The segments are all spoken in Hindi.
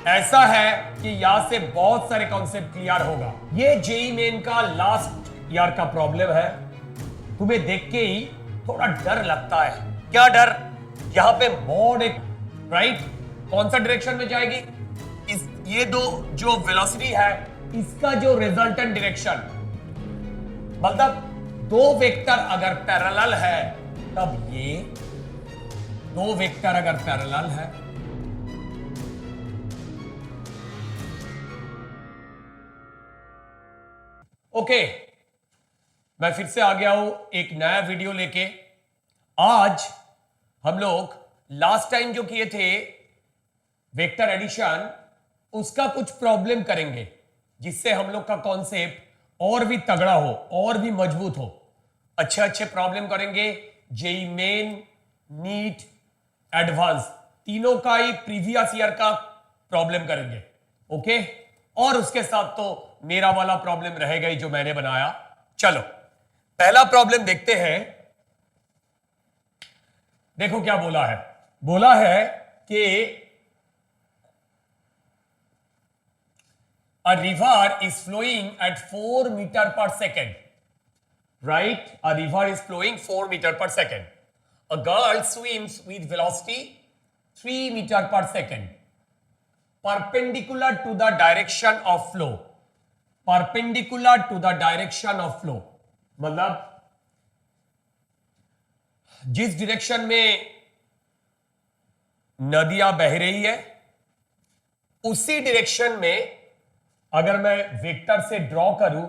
ऐसा है कि यहां से बहुत सारे कॉन्सेप्ट क्लियर होगा। ये जेई मेन का लास्ट ईयर का प्रॉब्लम है। तुम्हें देख के ही थोड़ा डर लगता है। क्या डर? यहां पे मोड एक राइट कौन सा डायरेक्शन में जाएगी? ये दो जो वेलोसिटी है इसका जो रिजल्टेंट डायरेक्शन, मतलब दो वेक्टर अगर पैरेलल है तब ये दो वेक्टर अगर पैरेलल है ओके। मैं फिर से आ गया हूं एक नया वीडियो लेके। आज हम लोग लास्ट टाइम जो किए थे वेक्टर एडिशन उसका कुछ प्रॉब्लम करेंगे जिससे हम लोग का कॉन्सेप्ट और भी तगड़ा हो और भी मजबूत हो। अच्छे अच्छे प्रॉब्लम करेंगे। जेई मेन, नीट, एडवांस तीनों का ही प्रीवियस ईयर का प्रॉब्लम करेंगे। ओके, और उसके साथ तो मेरा वाला प्रॉब्लम रहेगा ही जो मैंने बनाया। चलो पहला प्रॉब्लम देखते हैं। देखो क्या बोला है। बोला है कि a river is flowing at 4 meter per second, right? A river is flowing 4 meter per second. A girl swims with velocity 3 meter per second perpendicular to the direction of flow. Perpendicular to the direction of flow मतलब जिस डायरेक्शन में नदियां बह रही है उसी डायरेक्शन में अगर मैं वेक्टर से ड्रॉ करूं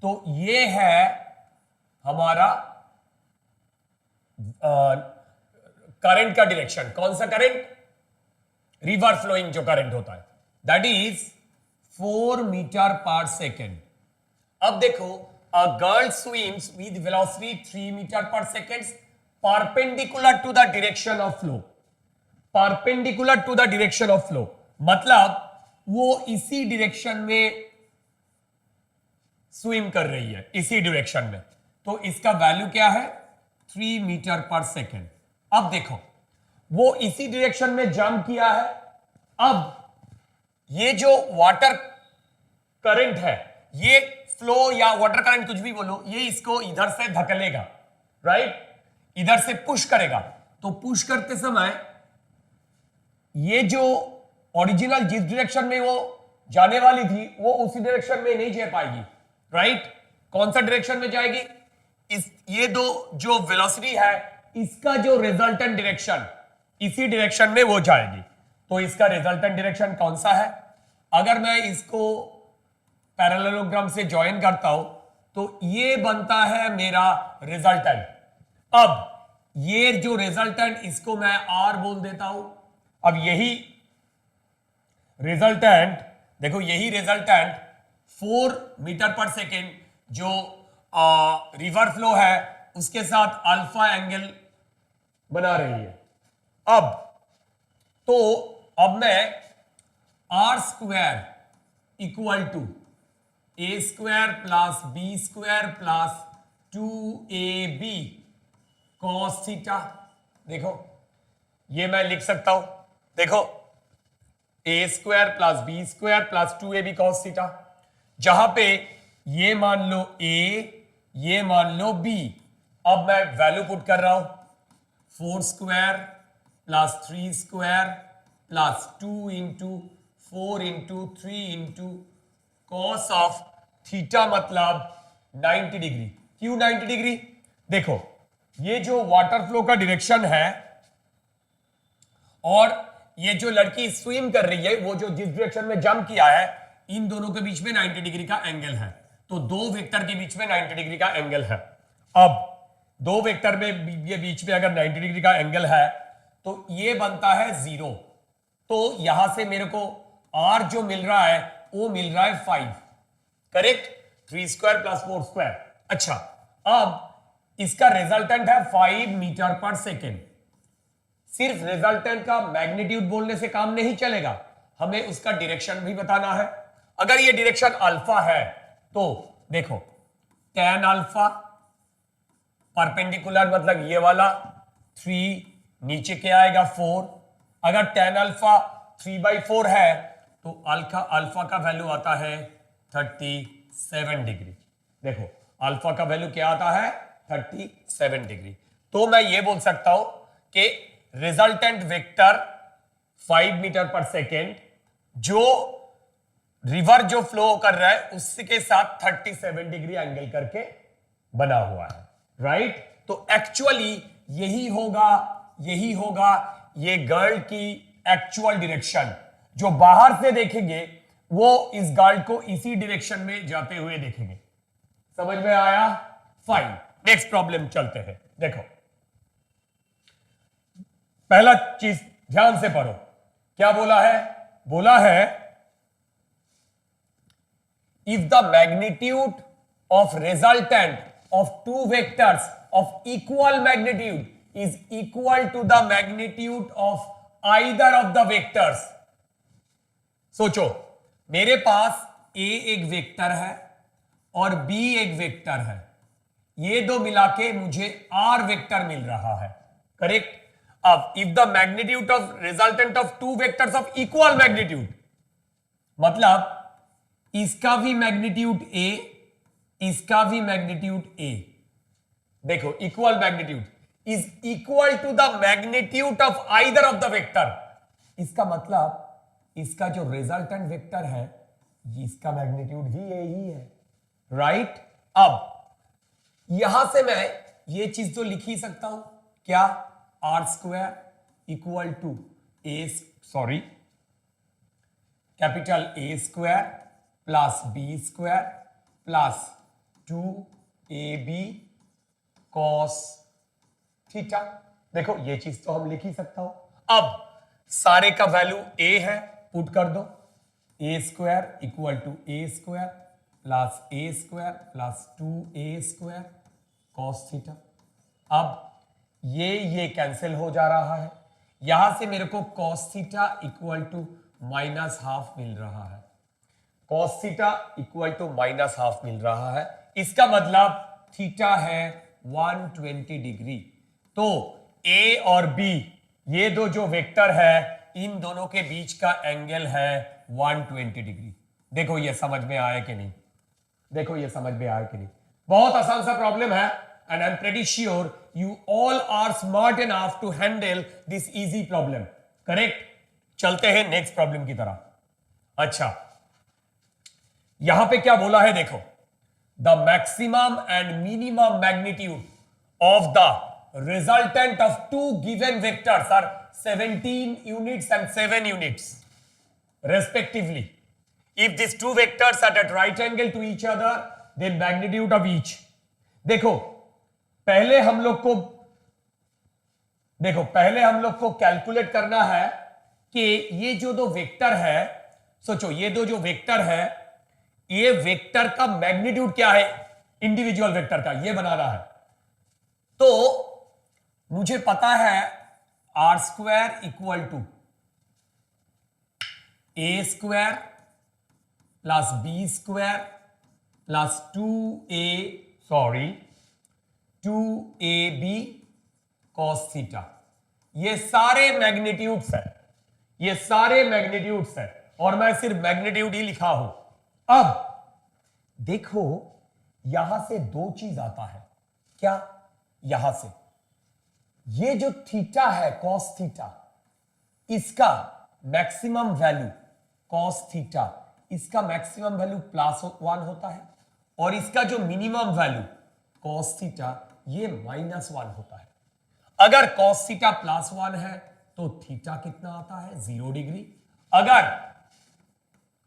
तो ये है हमारा करंट का डायरेक्शन। कौन सा करंट? रिवर फ्लोइंग जो करंट होता है that is 4 metre per second. अब देखो, a girl swims with velocity 3 metre per second perpendicular to the direction of flow. Perpendicular to the direction of flow मतलब वो इसी डायरेक्शन में स्विम कर रही है, इसी डायरेक्शन में। तो इसका वैल्यू क्या है? 3 मीटर पर सेकेंड। अब देखो, वो इसी डायरेक्शन में जंप किया है। अब ये जो वाटर करंट है, ये फ्लो या वाटर करंट कुछ भी बोलो, ये इसको इधर से धकेलेगा, राइट? इधर से पुश करेगा। तो पुश करते समय ये जो ओरिजिनल जिस डायरेक्शन में वो जाने वाली थी वो उसी डायरेक्शन में नहीं जा पाएगी, राइट? कौन सा डायरेक्शन में जाएगी? ये दो जो वेलोसिटी है इसका जो रिजल्टेंट डायरेक्शन इसी डायरेक्शन में वो जाएगी। तो इसका रिजल्टेंट डायरेक्शन कौन सा है? अगर मैं इसको पैरेललोग्राम से ज्वाइन करता हूं तो ये बनता है मेरा रिजल्टेंट। अब ये जो रिजल्टेंट इसको मैं आर बोल देता हूं। अब यही रिजल्टेंट देखो, यही रिजल्टेंट 4 मीटर पर सेकेंड जो रिवर फ्लो है उसके साथ अल्फा एंगल बना रही है। अब मैं R square equal to A square plus B square plus 2ab cos theta, देखो ये मैं लिख सकता हूं। देखो, A square plus B square plus 2ab cos theta, जहां पे ये मान लो ए, ये मान लो बी। अब मैं वैल्यू पुट कर रहा हूं, 4 square plus 3 square plus 2 into 4 into 3 into cos of theta मतलब 90 डिग्री। क्यों 90 डिग्री? देखो, ये जो वाटर फ्लो का डायरेक्शन है और ये जो लड़की स्विम कर रही है वो जो जिस डायरेक्शन में जंप किया है, इन दोनों के बीच में 90 डिग्री का एंगल है। तो दो वेक्टर के बीच में 90 डिग्री का एंगल है। अब दो वेक्टर में ये बीच में अगर 90 डिग्री का एंगल है तो ये बनता है 0। तो यहां से मेरे को आर जो मिल रहा है वो मिल रहा है 5, करेक्ट? 3 square plus 4 square. अच्छा, अब इसका रिजल्टेंट है 5 मीटर पर सेकेंड। सिर्फ रिजल्टेंट का मैग्नीट्यूड बोलने से काम नहीं चलेगा, हमें उसका डायरेक्शन भी बताना है। अगर ये डायरेक्शन अल्फा है तो देखो, tan अल्फा परपेंडिकुलर मतलब ये वाला 3, नीचे क्या आएगा 4। अगर tan अल्फा 3/4 है तो अल्फा का वैल्यू आता है 37 डिग्री। देखो अल्फा का वैल्यू क्या आता है 37 डिग्री। तो मैं ये बोल सकता हूं कि resultant vector 5 metre per second जो रिवर जो फ्लो कर रहा है उसके साथ 37 डिग्री एंगल करके बना हुआ है, राइट। तो एक्चुअली यही होगा ये गर्ल की एक्चुअल डायरेक्शन। जो बाहर से देखेंगे वो इस गर्ल को इसी डायरेक्शन में जाते हुए देखेंगे। समझ में आया? फाइन, नेक्स्ट प्रॉब्लम चलते हैं। देखो पहला चीज ध्यान से पढ़ो, क्या बोला है if the magnitude of resultant of two vectors of equal magnitude is equal to the magnitude of either of the vectors। सोचो मेरे पास a एक वेक्टर है और b एक वेक्टर है, ये दो मिला के मुझे r वेक्टर मिल रहा है, करेक्ट। अब if the magnitude of resultant of two vectors of equal magnitude, मतलब इसका भी मैग्नीट्यूड a, इसका भी मैग्नीट्यूड a, देखो equal magnitude is equal to the magnitude of either of the vector. इसका मतलब इसका जो रिजल्टेंट वेक्टर है इसका मैग्नीट्यूड भी a ही है, राइट। अब यहां से मैं ये चीज तो लिख ही सकता हूं, क्या R square equal to capital A square plus B square plus 2ab cos theta. देखो ये चीज तो हम लिख ही सकता हूं। अब सारे का वैल्यू a है, पुट कर दो, a square equal to a square plus a square plus 2a square cos theta. अब ये कैंसिल हो जा रहा है, यहां से मेरे को cos theta equal to minus half मिल रहा है, cos theta equal to minus half मिल रहा है। इसका मतलब थीटा है 120 डिग्री। तो a और b ये दो जो वेक्टर है इन दोनों के बीच का एंगल है 120 डिग्री। देखो ये समझ में आया कि नहीं, बहुत आसान सा प्रॉब्लम है and I'm pretty sure you all are smart enough to handle this easy problem, correct। चलते हैं नेक्स्ट प्रॉब्लम की तरफ। अच्छा यहां पे क्या बोला है, देखो the maximum and minimum magnitude of the resultant of two given vectors are 17 units and 7 units respectively। if these two vectors are at right angle to each other then magnitude of each। देखो पहले हम लोग को कैलकुलेट करना है कि ये जो दो वेक्टर है, सोचो ये दो जो वेक्टर है ये वेक्टर का मैग्नीट्यूड क्या है इंडिविजुअल वेक्टर का, ये बनाना है। तो मुझे पता है R square equal to A square plus B square plus 2ab cos theta. ये सारे मैग्नीट्यूड्स है, और मैं सिर्फ मैग्नीट्यूड ही लिखा हूं। अब देखो यहां से दो चीज आता है, क्या यहां से ये जो थीटा है कॉस थीटा, इसका मैक्सिमम वैल्यू कॉस थीटा, इसका मैक्सिमम वैल्यू +1 होता है, और इसका जो मिनिमम वैल्यू कॉस थीटा ये -1 होता है। अगर कॉस थीटा +1 है तो थीटा कितना आता है 0 डिग्री, अगर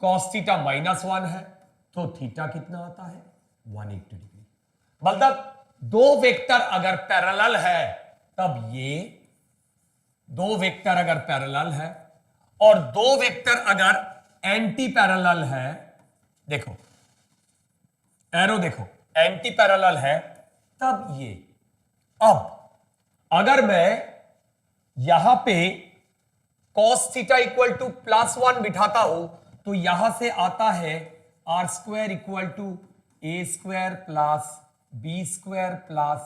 कॉस थीटा -1 है तो थीटा कितना आता है 180 डिग्री। मतलब दो वेक्टर अगर पैरेलल है तब ये दो वेक्टर अगर पैरेलल है और दो वेक्टर अगर एंटी पैरेलल है, देखो एरो देखो एंटी पैरेलल है तब ये। अब अगर मैं यहां पे cos थीटा इक्वल टू +1 बिठाता हूं तो यहां से आता है R square equal to A square plus B square plus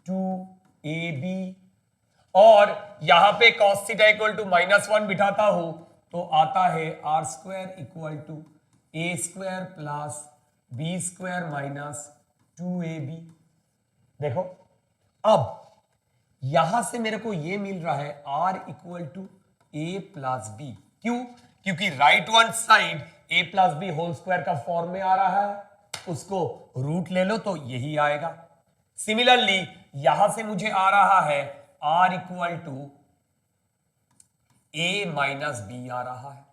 2ab, और यहां पे cos थीटा इक्वल टू -1 बिठाता हूं तो आता है R square equal to A square plus B square minus 2ab। देखो अब यहां से मेरे को ये मिल रहा है R equal to A plus B. क्यों? क्योंकि right one side A plus B whole square का फॉर्म में आ रहा है, उसको रूट ले लो तो यही आएगा। सिमिलरली यहां से मुझे आ रहा है R equal to A minus B आ रहा है।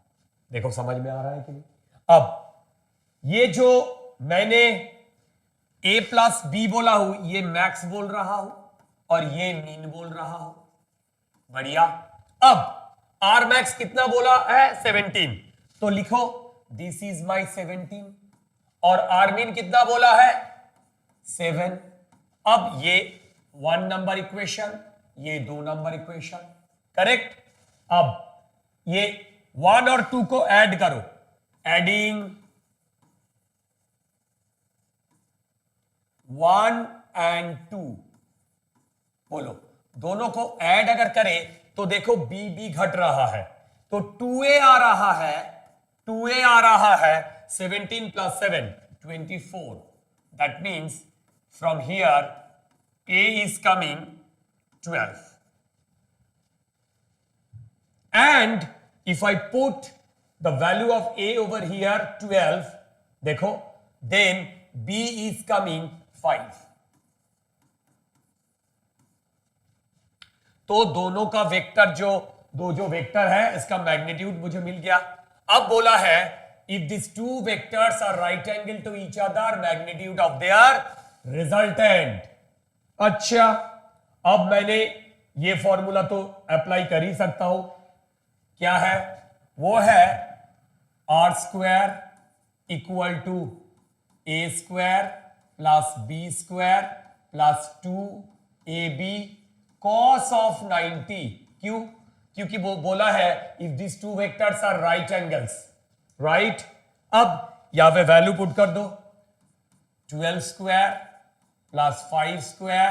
देखो समझ में आ रहा है कि नहीं? अब ये जो मैंने ए प्लस बी बोला हूं, ये मैक्स बोल रहा हूं और ये मीन बोल रहा हूं। बढ़िया। अब आर मैक्स कितना बोला है? 17। तो लिखो दिस इज माई 17। और आर मीन कितना बोला है? 7। अब ये 1 नंबर इक्वेशन, ये 2 नंबर इक्वेशन, करेक्ट। अब ये 1 और 2 को ऐड करो, एडिंग 1 एंड 2, बोलो दोनों को ऐड अगर करें तो देखो बी बी घट रहा है, तो 2a आ रहा है, 2a आ रहा है। 17 plus 7 24। That means from here a is coming 12, and if I put the value of a over here 12, देखो then b is coming 5। तो दोनों का वेक्टर जो वेक्टर है इसका मैग्नीट्यूड मुझे मिल गया। अब बोला है if this two vectors are right angle to each other, magnitude of their resultant. अच्छा, अब मैंने ये फॉर्मूला तो अप्लाई कर ही सकता हूं। क्या है? वो है R square equal to A square plus B square plus 2ab cos of 90। क्यों? क्योंकि वो बोला है if this two vectors are right angles, right. अब यहां पे वैल्यू पुट कर दो, 12 स्क्वायर प्लस 5 स्क्वायर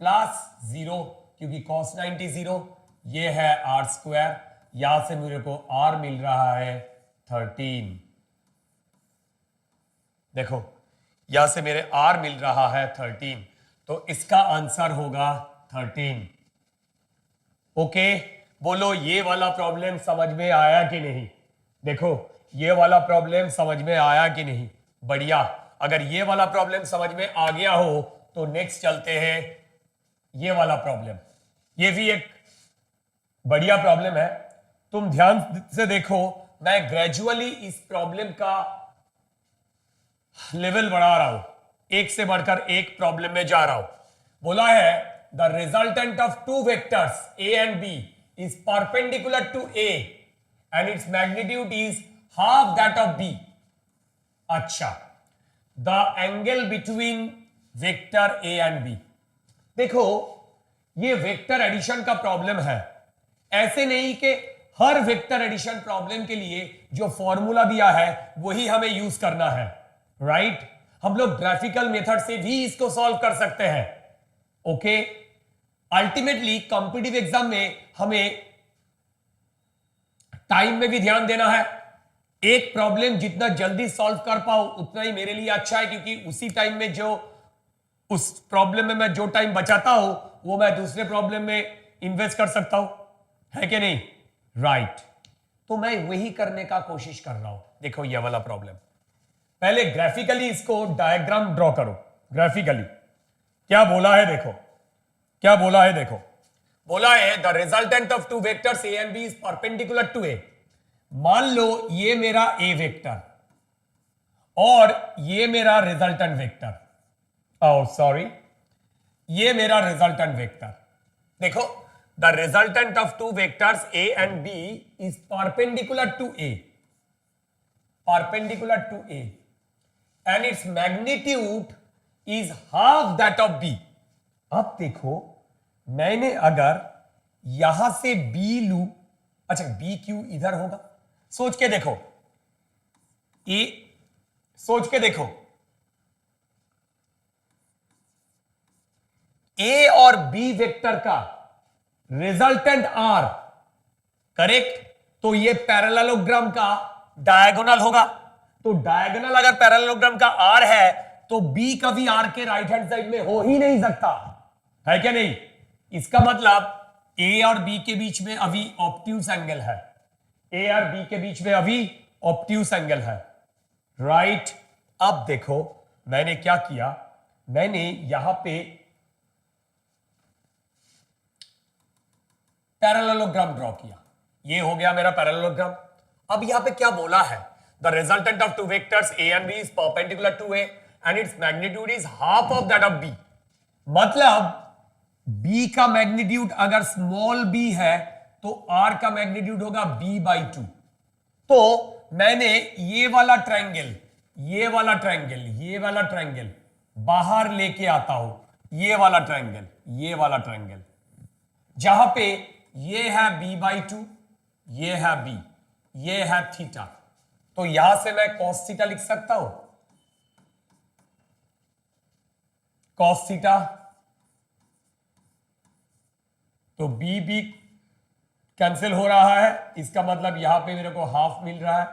प्लस 0, क्योंकि cos 90 0, ये है आर स्क्वायर। यहां से मेरे को आर मिल रहा है 13। देखो यहां से मेरे आर मिल रहा है 13, तो इसका आंसर होगा 13। ओके, बोलो ये वाला प्रॉब्लम समझ में आया कि नहीं? देखो ये वाला प्रॉब्लम समझ में आया कि नहीं? बढ़िया। अगर ये वाला प्रॉब्लम समझ में आ गया हो तो नेक्स्ट चलते हैं ये वाला प्रॉब्लम। ये भी एक बढ़िया प्रॉब्लम है, तुम ध्यान से देखो। मैं ग्रेजुअली इस प्रॉब्लम का लेवल बढ़ा रहा हूं, एक से बढ़कर एक प्रॉब्लम में जा रहा हूं। बोला है the resultant of two vectors a and b is perpendicular to a and its magnitude is half that of b। अच्छा, the angle between vector a and b। देखो ये वेक्टर एडिशन का प्रॉब्लम है, ऐसे नहीं कि हर वेक्टर एडिशन प्रॉब्लम के लिए जो फॉर्मूला दिया है वही हमें यूज करना है, राइट। हम लोग ग्राफिकल मेथड से भी इसको सॉल्व कर सकते हैं। ओके, अल्टीमेटली कॉम्पिटिटिव एग्जाम में हमें टाइम में भी ध्यान देना है। एक प्रॉब्लम जितना जल्दी सॉल्व कर पाऊं उतना ही मेरे लिए अच्छा है, क्योंकि उसी टाइम में जो उस प्रॉब्लम में मैं जो टाइम बचाता हूं वो मैं दूसरे प्रॉब्लम में इन्वेस्ट कर सकता हूं, है कि नहीं? राइट। तो मैं वही करने का कोशिश कर रहा हूं। देखो ये वाला प्रॉब्लम, पहले ग्राफिकली इसको डायग्राम ड्रॉ करो। ग्राफिकली क्या बोला है देखो, क्या बोला है देखो। बोला है the resultant of two vectors A and B is perpendicular to A. मान लो ये मेरा ए वेक्टर और ये मेरा रिजल्टेंट वेक्टर, सॉरी ये मेरा रिजल्टेंट वेक्टर। देखो the resultant of two vectors A and B is perpendicular to A, perpendicular to A, and its magnitude is half that of B. अब देखो मैंने अगर यहां से बी लू, अच्छा बी क्यू इधर होगा, सोच के देखो, ए सोच के देखो, ए और बी वेक्टर का रिजल्टेंट आर, करेक्ट। तो ये पैरेललोग्राम का डायगोनल होगा। तो डायगोनल अगर पैरेललोग्राम का आर है तो बी कभी आर के राइट हैंड साइड में हो ही नहीं सकता, है क्या नहीं? इसका मतलब ए और बी के बीच में अभी ऑब्ट्यूज एंगल है, ए और बी के बीच में अभी ऑब्ट्यूज एंगल है, राइट। अब देखो मैंने क्या किया, मैंने यहां पे पैरेललोग्राम ड्रॉ किया, ये हो गया मेरा पैरेललोग्राम। अब यहां पे क्या बोला है, the resultant of two vectors A and B is perpendicular to A and its magnitude is half of that of B. मतलब b का मैग्नीट्यूड अगर स्मॉल b है तो r का मैग्नीट्यूड होगा b/2। तो मैंने ये वाला ट्रायंगल, ये वाला ट्रायंगल, ये वाला ट्रायंगल बाहर लेके आता हूं, ये वाला ट्रायंगल, ये वाला ट्रायंगल, जहां पे ये है b/2, ये है b, ये है थीटा। तो यहां से मैं cos थीटा लिख सकता हूं, cos थीटा। तो बी बी कैंसिल हो रहा है, इसका मतलब यहां पे मेरे को हाफ मिल रहा है।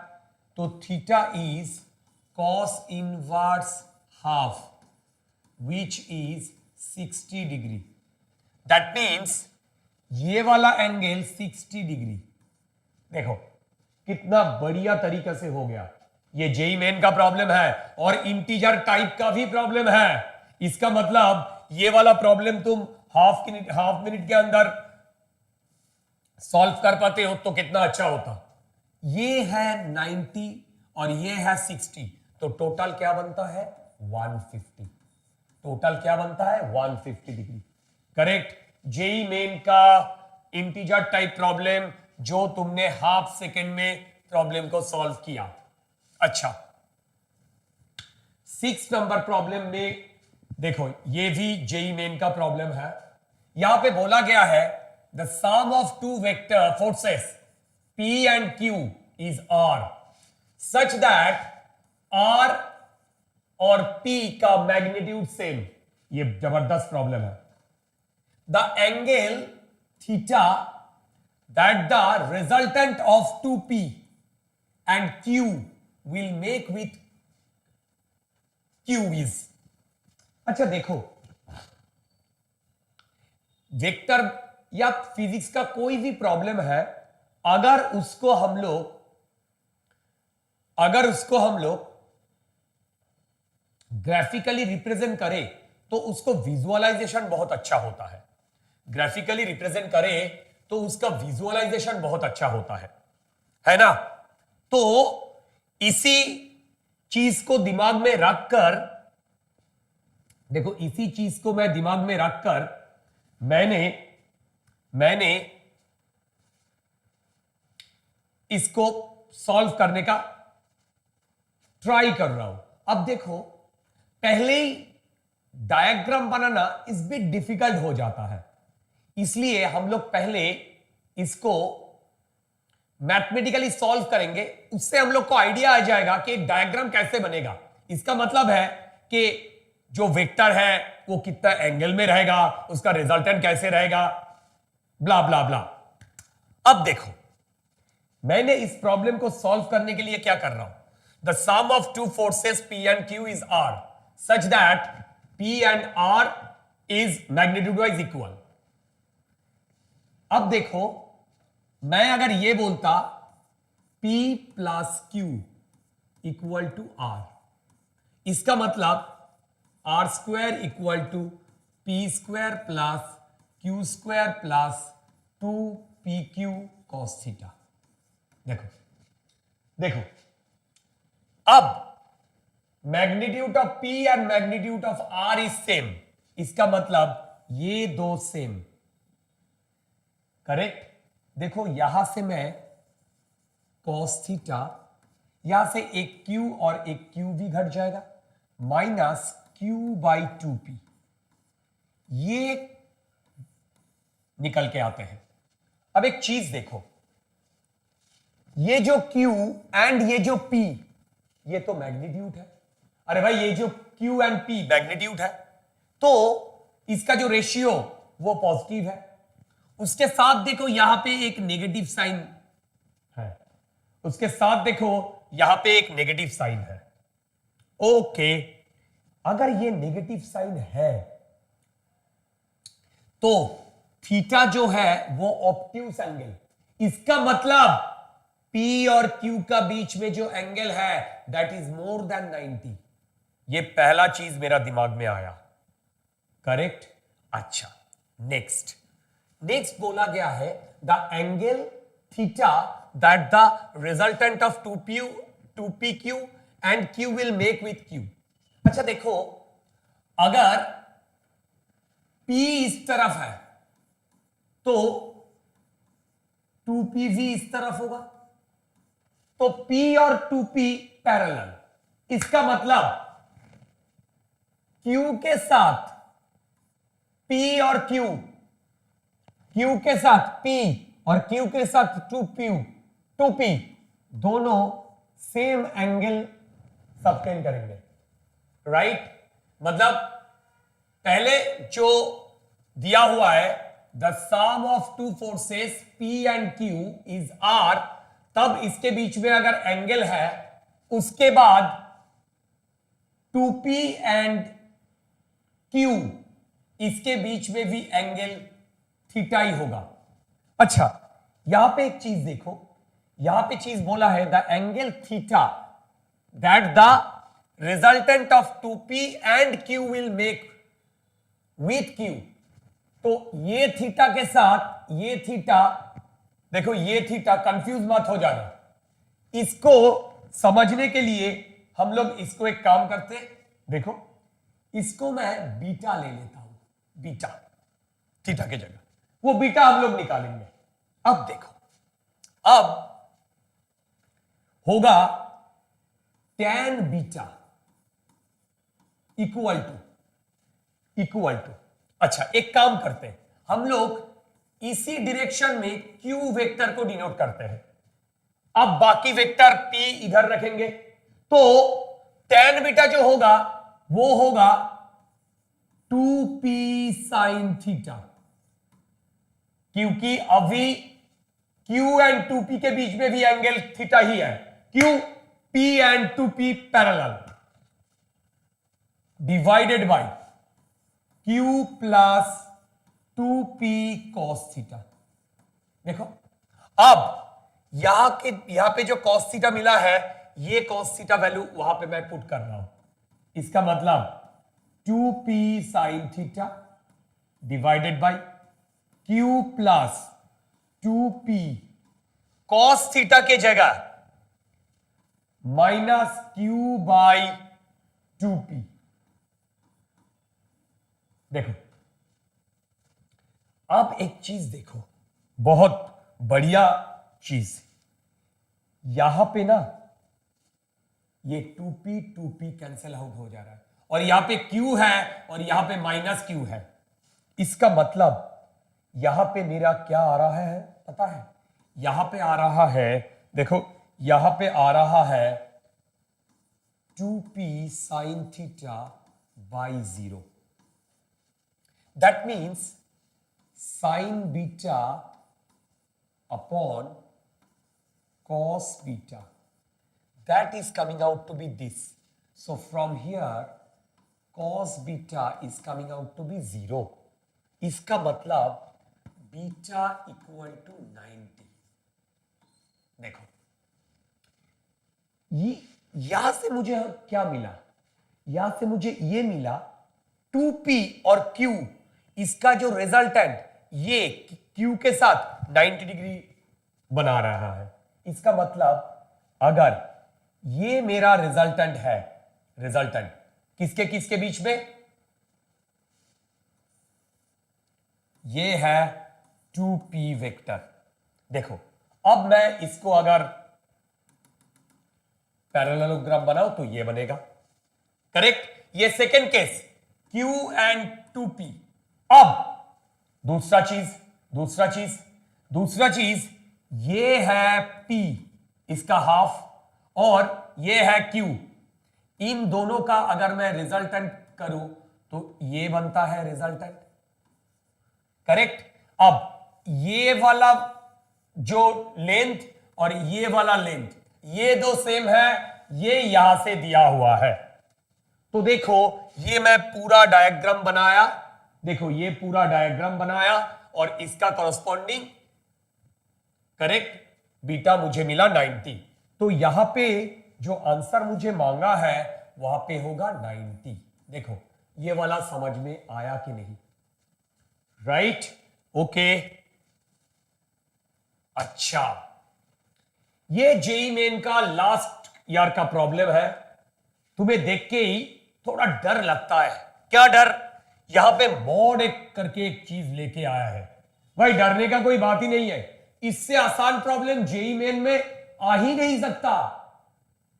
तो theta is cos inverse half which is 60 degree. That means ये वाला एंगल 60 डिग्री। देखो कितना बढ़िया तरीके से हो गया। ये जेई मेन का प्रॉब्लम है और इंटीजर टाइप का भी प्रॉब्लम है। इसका मतलब ये वाला प्रॉब्लम तुम हाफ मिनट के अंदर सॉल्व कर पाते हो तो कितना अच्छा होता। ये है 90 और ये है 60, तो टोटल क्या बनता है 150। टोटल क्या बनता है 150 डिग्री। करेक्ट। जेई मेन का इंटीजर टाइप प्रॉब्लम जो तुमने हाफ सेकेंड में प्रॉब्लम को सॉल्व किया। अच्छा 6 नंबर प्रॉब्लम में देखो, ये भी जेई मेन का प्रॉब्लम है। यहां पे बोला गया है the sum of two vector forces P and Q is R such that R और P का मैग्नीट्यूड सेम। ये जबरदस्त प्रॉब्लम है। The angle theta that the resultant of 2P and Q will make with Q is. अच्छा देखो, वेक्टर या फिजिक्स का कोई भी प्रॉब्लम है, अगर उसको हम लोग ग्राफिकली रिप्रेजेंट करें तो उसको विजुअलाइजेशन बहुत अच्छा होता है। ग्राफिकली रिप्रेजेंट करें तो उसका विजुअलाइजेशन बहुत अच्छा होता है ना? तो इसी चीज को दिमाग में रखकर देखो, इसी चीज को मैं दिमाग में रखकर मैंने इसको सॉल्व करने का ट्राई कर रहा हूं। अब देखो, पहले ही डायग्राम बनाना इस बिट डिफिकल्ट हो जाता है, इसलिए हम लोग पहले इसको मैथमेटिकली सॉल्व करेंगे। उससे हम लोग को आइडिया आ जाएगा कि डायग्राम कैसे बनेगा। इसका मतलब है कि जो वेक्टर है वो कितना एंगल में रहेगा, उसका रिजल्टेंट कैसे रहेगा, ब्ला ब्ला ब्ला। अब देखो, मैंने इस प्रॉब्लम को सॉल्व करने के लिए क्या कर रहा हूं, the sum of two forces P and Q is R such that P and R is magnitude wise equal. अब देखो, मैं अगर ये बोलता P plus Q equal to R, इसका मतलब R square equal to P square plus Q square plus 2PQ cos theta. देखो अब magnitude of P and magnitude of R is same, इसका मतलब ये दो सेम। करेक्ट। देखो यहां से मैं cos थीटा, यहां से एक Q और एक Q भी घट जाएगा, माइनस Q/2P, ये निकल के आते हैं। अब एक चीज देखो, ये जो Q एंड ये जो P, ये तो मैग्नीट्यूड है। अरे भाई, ये जो Q एंड P मैग्नीट्यूड है, तो इसका जो रेशियो वो पॉजिटिव है। उसके साथ देखो यहां पे एक नेगेटिव साइन है, उसके साथ देखो यहां पे एक नेगेटिव साइन है। ओके, अगर ये नेगेटिव साइन है तो थीटा जो है वो ऑब्ट्यूस एंगल, इसका मतलब P और Q का बीच में जो एंगल है दैट इज मोर देन 90। ये पहला चीज मेरा दिमाग में आया। करेक्ट। अच्छा, नेक्स्ट बोला गया है the angle theta that the resultant of 2PQ and Q will make with Q। अच्छा देखो, अगर P इस तरफ है तो 2P भी इस तरफ होगा, तो P और 2P पैरेलल। इसका मतलब Q के साथ P और Q के साथ P और Q के साथ 2P दोनों सेम एंगल सबटेंड करेंगे। राइट? मतलब पहले जो दिया हुआ है the sum of two forces P and Q is R, तब इसके बीच में अगर एंगल है उसके बाद 2P एंड Q इसके बीच में भी एंगल थीटा ही होगा। अच्छा, यहां पे एक चीज देखो, यहां पे चीज बोला है the angle theta that the resultant of 2P and Q will make with Q। तो ये थीटा के साथ ये थीटा, देखो ये थीटा, कंफ्यूज मत हो जाना। इसको समझने के लिए हम लोग इसको एक काम करते हैं, देखो इसको मैं बीटा ले लेता हूं, बीटा थीटा की जगह, वो बीटा हम लोग निकालेंगे। अब देखो, अब होगा tan बीटा इक्वल टू, अच्छा एक काम करते हैं, हम लोग इसी डायरेक्शन में Q वेक्टर को डिनोट करते हैं। अब बाकी वेक्टर P इधर रखेंगे, तो tan बीटा जो होगा वो होगा 2P sin थीटा, क्योंकि अभी Q एंड 2P के बीच में भी एंगल थीटा ही है। Q P and 2P parallel, divided by Q plus 2P cos theta. देखो, अब यहां पे जो cos थीटा मिला है, ये cos थीटा वैल्यू वहां पे मैं पुट कर रहा हूं। इसका मतलब 2P sin theta divided by Q plus 2P cos theta के जगह माइनस Q बाई 2P। देखो, अब एक चीज देखो, बहुत बढ़िया चीज, यहां पे ना ये 2P कैंसिल आउट हो जा रहा है, और यहां पे Q है और यहां पे माइनस Q है। इसका मतलब यहां पे मेरा क्या आ रहा है पता है? यहां पे आ रहा है, देखो यहां पे आ रहा है 2P sin theta by 0। That means sin beta upon cos beta, that is coming out to be this. So from here cos beta is coming out to be 0. इसका मतलब बीटा इक्वल टू 90। देखो, यहां से मुझे क्या मिला? यहां से मुझे ये मिला 2P और Q, इसका जो रिजल्टेंट ये Q के साथ 90 डिग्री बना रहा है। इसका मतलब अगर ये मेरा रिजल्टेंट है, रिजल्टेंट किसके किसके बीच में? ये है 2P वेक्टर। देखो, अब मैं इसको अगर पैरेललोग्राम बनाऊं तो ये बनेगा। करेक्ट? ये second case Q and 2P। अब दूसरा चीज ये है P, इसका हाफ, और ये है Q। इन दोनों का अगर मैं रिजल्टेंट करूं तो ये बनता है रिजल्टेंट। करेक्ट? अब ये वाला जो लेंथ और ये वाला लेंथ, ये दो सेम है, ये यहां से दिया हुआ है। तो देखो ये मैं पूरा डायग्राम बनाया, देखो ये पूरा डायग्राम बनाया और इसका कॉरस्पॉन्डिंग करेक्ट बीटा मुझे मिला 90। तो यहां पे जो आंसर मुझे मांगा है वहां पे होगा 90। देखो ये वाला समझ में आया कि नहीं? Right, okay. अच्छा, ये जेई मेन का लास्ट ईयर का प्रॉब्लम है। तुम्हें देख के ही थोड़ा डर लगता है। क्या डर? यहां पे मॉड एक करके एक चीज लेके आया है। भाई डरने का कोई बात ही नहीं है, इससे आसान प्रॉब्लम जेई मेन में आ ही नहीं सकता।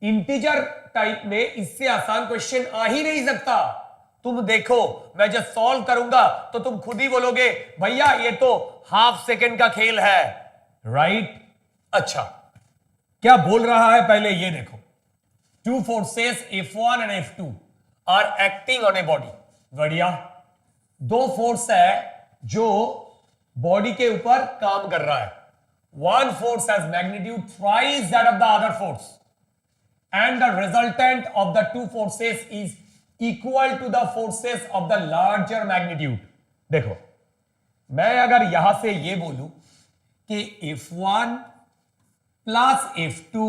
इंटीजर टाइप में इससे आसान क्वेश्चन आ ही नहीं सकता। तुम देखो मैं जब सॉल्व करूंगा तो तुम खुद ही बोलोगे भैया ये तो हाफ सेकेंड का खेल है। राइट, अच्छा क्या बोल रहा है पहले ये देखो। Two forces F1 and F2 are acting on a body. बढ़िया, दो फोर्स है जो बॉडी के ऊपर काम कर रहा है। One force has magnitude thrice that of the other force and the resultant of the two forces is equal to the forces of the larger magnitude। देखो मैं अगर यहां से ये बोलूं कि F1 plus F2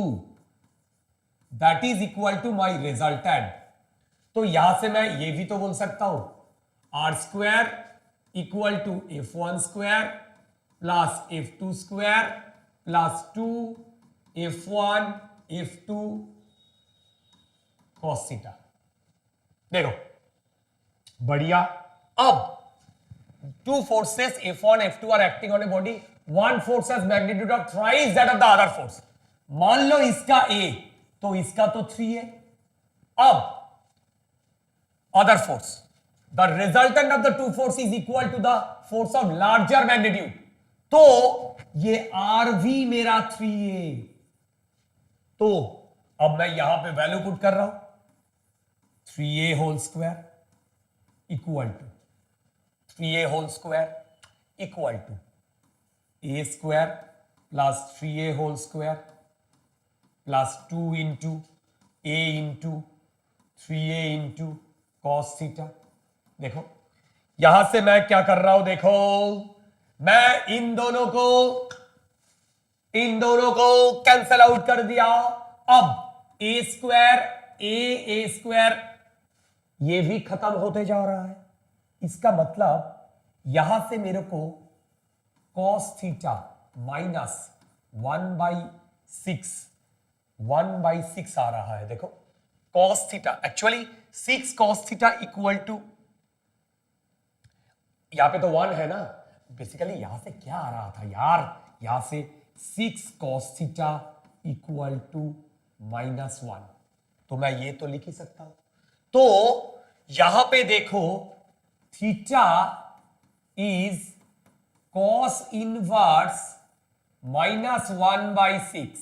that is equal to my resultant, तो यहां से मैं ये भी तो बोल सकता हूं R square equal to F1 square plus F2 square plus 2 F1 F2 cos theta. देखो बढ़िया। अब two forces F1 F2 are acting on a body, one force has magnitude of thrice that of the other force. मान लो इसका A तो इसका तो 3 है। अब other force, the resultant of the two force is equal to the force of larger magnitude, तो ये R भी मेरा 3A। तो अब मैं यहां पे वैल्यू पुट कर रहा हूं 3A whole square equal to 3A whole square equal to A square plus 3A whole square plus 2 into A into 3A into cos theta. देखो यहां से मैं क्या कर रहा हूं, देखो मैं इन दोनों को कैंसल आउट कर दिया। अब A स्क्वायर A स्क्वायर ये भी खत्म होते जा रहा है। इसका मतलब यहां से मेरे को cos थीटा माइनस 1/6 आ रहा है। देखो cos theta actually 6 cos theta equal to, यहां पे तो 1 है ना, बेसिकली यहां से क्या आ रहा था यार, यहां से 6 cos थीटा इक्वल टू -1, तो मैं ये तो लिख ही सकता हूं। तो यहां पे देखो थीटा इज cos इनवर्स -1/6।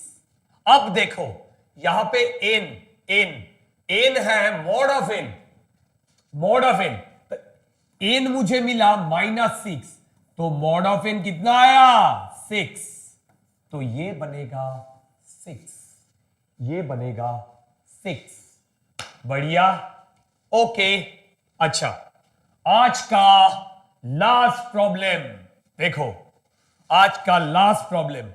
अब देखो यहां पे n है मॉड ऑफ n, n मुझे मिला -6, तो मॉड ऑफ n कितना आया 6, तो ये बनेगा 6, ये बनेगा 6। बढ़िया, ओके। अच्छा आज का लास्ट प्रॉब्लम देखो, आज का last problem.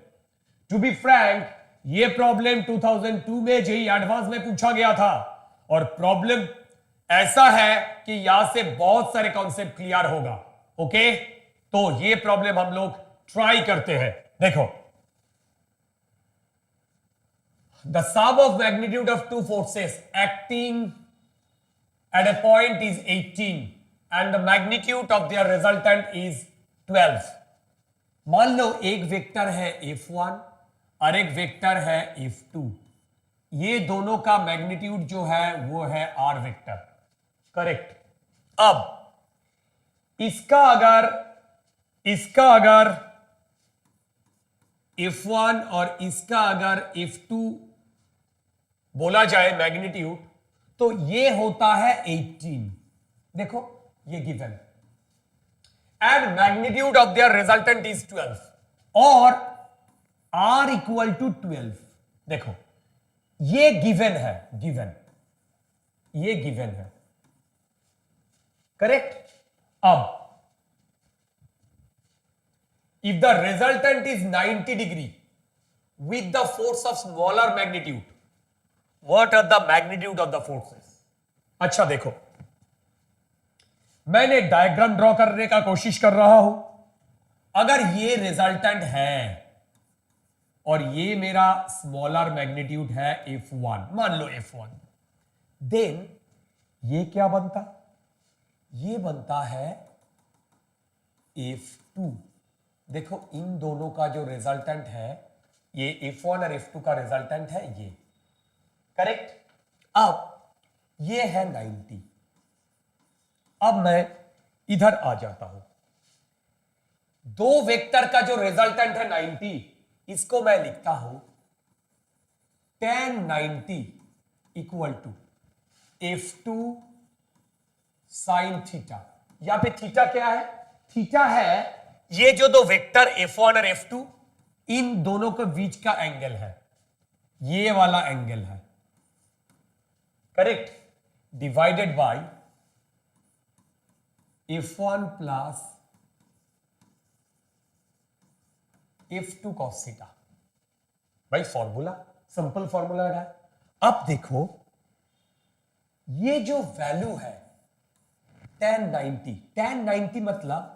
To be frank ये प्रॉब्लम 2002 में जेईई एडवांस में पूछा गया था और प्रॉब्लम ऐसा है कि यहां से बहुत सारे कॉन्सेप्ट क्लियर होगा। ओके, तो ये प्रॉब्लम हम लोग ट्राई करते हैं। देखो the sum of magnitude of two forces acting at a point is 18 and the magnitude of their resultant is 12। मान लो एक वेक्टर है F1 और एक वेक्टर है F2, ये दोनों का मैग्नीट्यूड जो है वो है R वेक्टर, करेक्ट। अब इसका अगर F1 और इसका अगर F2 बोला जाए मैग्नीट्यूड, तो ये होता है 18। देखो ये given and magnitude of their resultant is 12। और r इक्वल टू 12। देखो ये गिवन है, ये गिवन है, करेक्ट। अब if the resultant is 90 degree with the force of smaller magnitude, what are the magnitude of the forces? अच्छा देखो, मैंने डायग्राम ड्रॉ करने का कोशिश कर रहा हूं। अगर ये रिजल्टेंट है और ये मेरा स्मॉलर मैग्नीट्यूड है F1, मान लो F1, देन ये क्या बनता? ये बनता है F2। देखो इन दोनों का जो रिजल्टेंट है, ये F1 और F2 का रिजल्टेंट है ये, करेक्ट। अब ये है 90। अब मैं इधर आ जाता हूं, दो वेक्टर का जो रिजल्टेंट है 90, इसको मैं लिखता हूं tan 90 equal to F2 sin theta. यहां पे थीटा क्या है? थीटा है ये जो दो वेक्टर F1 और F2, इन दोनों के बीच का एंगल है, ये वाला एंगल है, correct. Divided by F1 plus F2 cos theta. भाई फॉर्मूला, सिंपल फॉर्मूला है। अब देखो ये जो वैल्यू है tan 90 मतलब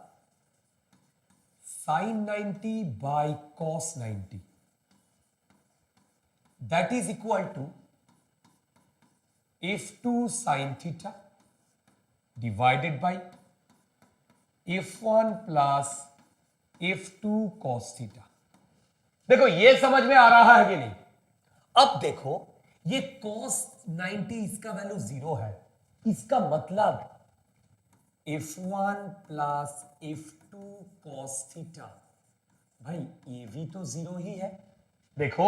sin 90 by cos 90, that is equal to F2 sin theta divided by F1 plus F2 cos theta। देखो ये समझ में आ रहा है कि नहीं? अब देखो ये cos 90 इसका वैल्यू 0 है, इसका मतलब F1 plus F2 cos theta, भाई ये भी तो 0 ही है। देखो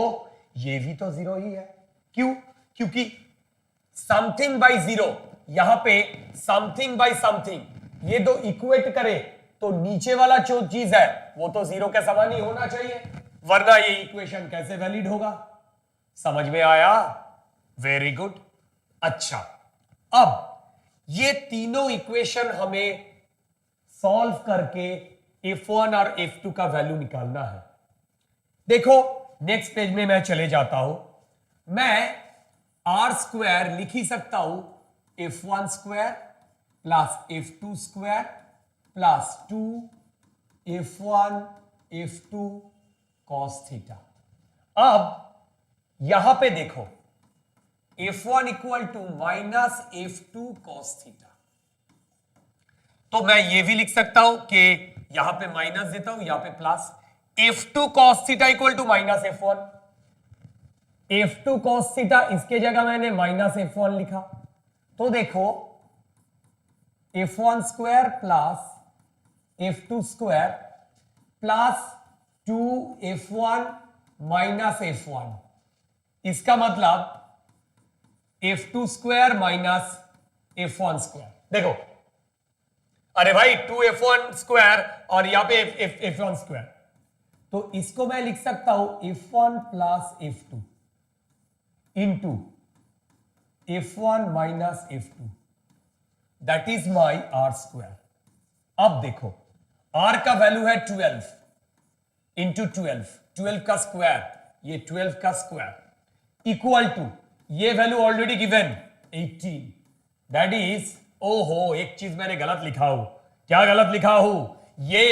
ये भी तो 0 ही है, क्यों? क्योंकि समथिंग बाय 0, यहां पे समथिंग बाय समथिंग, ये दो इक्वेट करे तो नीचे वाला जो चीज है वो तो 0 के समान ही होना चाहिए, वरना ये इक्वेशन कैसे वैलिड होगा? समझ में आया? Very good. अच्छा, अब ये तीनों इक्वेशन हमें सॉल्व करके F1 और F2 का वैल्यू निकालना है। देखो नेक्स्ट पेज में मैं चले जाता हूं, मैं R स्क्वायर लिख ही सकता हूं F1 square plus F2 square plus 2 F1 F2 cos theta. अब यहां पे देखो F1 equal to minus F2 cos theta, तो मैं ये भी लिख सकता हूं कि यहां पे माइनस देता हूं, यहां पे plus F2 cos theta equal to minus F1। F2 cos theta इसके जगह मैंने माइनस F1 लिखा, तो देखो F1 square plus F2 square plus 2F1 minus F1, इसका मतलब F2 square minus F1 square. देखो अरे भाई 2F1 स्क्वायर और यहां पे F1 स्क्वायर, तो इसको मैं लिख सकता हूं F1 plus F2 into F1 minus F2, that is my R square. अब देखो R का वैल्यू है 12 इंटू 12 का स्क्वायर, ये 12 का स्क्वायर इक्वल टू ये value already given 18, that is, ओहो एक चीज मैंने गलत लिखा हूं। क्या गलत लिखा हूं? ये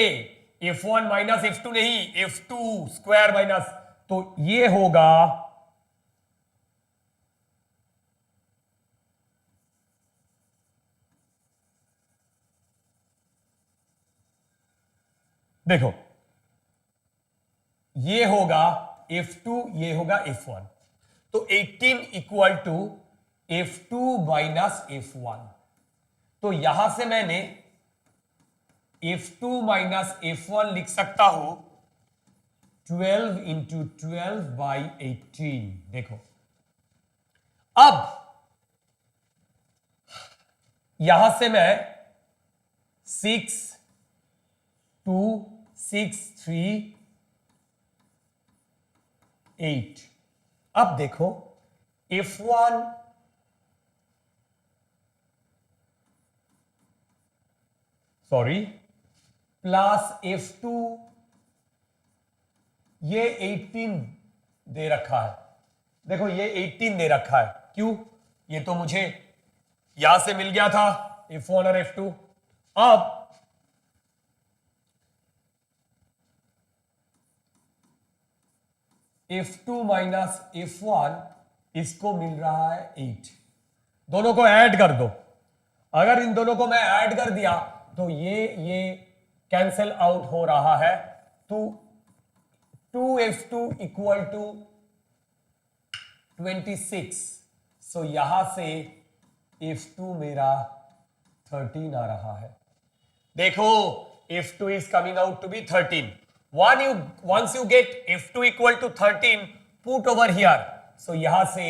F1 माइनस F2 नहीं, F2 स्क्वायर माइनस, तो ये होगा देखो ये होगा F2, ये होगा F1, तो 18 equal to F2 minus F1, तो यहां से मैंने F2 माइनस F1 लिख सकता हूं 12 इंटू 12 बाई 18। देखो अब यहां से मैं 6 2 6 3 8। अब देखो F1 सॉरी प्लस F2, ये 18 दे रखा है। देखो ये 18 दे रखा है, क्यों? ये तो मुझे यहां से मिल गया था F1 और F2। अब F2 माइनस F1 इसको मिल रहा है 8। दोनों को ऐड कर दो। अगर इन दोनों को मैं ऐड कर दिया तो ये कैंसिल आउट हो रहा है। तो 2F2 इक्वल टू 26। सो यहां से F2 मेरा 13 आ रहा है। देखो F2 is coming out to be 13. Once you get F2 equal to 13, put over here. So यहां से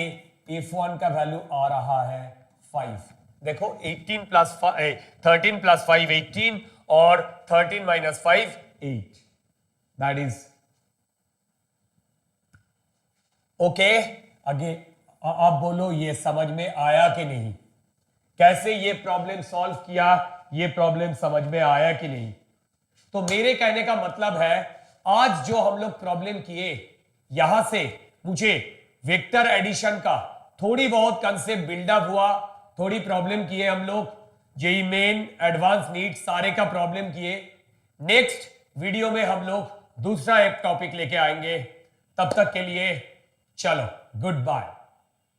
F1 का वैल्यू आ रहा है 5। देखो 18 प्लस 13 प्लस 5 18 और 13 माइनस 5 8। That is okay. आगे आप बोलो ये समझ में आया कि नहीं? कैसे ये प्रॉब्लम सॉल्व किया, ये प्रॉब्लम समझ में आया कि नहीं? तो मेरे कहने का मतलब है आज जो हम लोग प्रॉब्लम किए, यहां से मुझे वेक्टर एडिशन का थोड़ी बहुत कंसेप्ट बिल्डअप हुआ, थोड़ी प्रॉब्लम किए हम लोग, जेई मेन एडवांस नीट सारे का प्रॉब्लम किए। नेक्स्ट वीडियो में हम लोग दूसरा एक टॉपिक लेके आएंगे। तब तक के लिए चलो गुड बाय।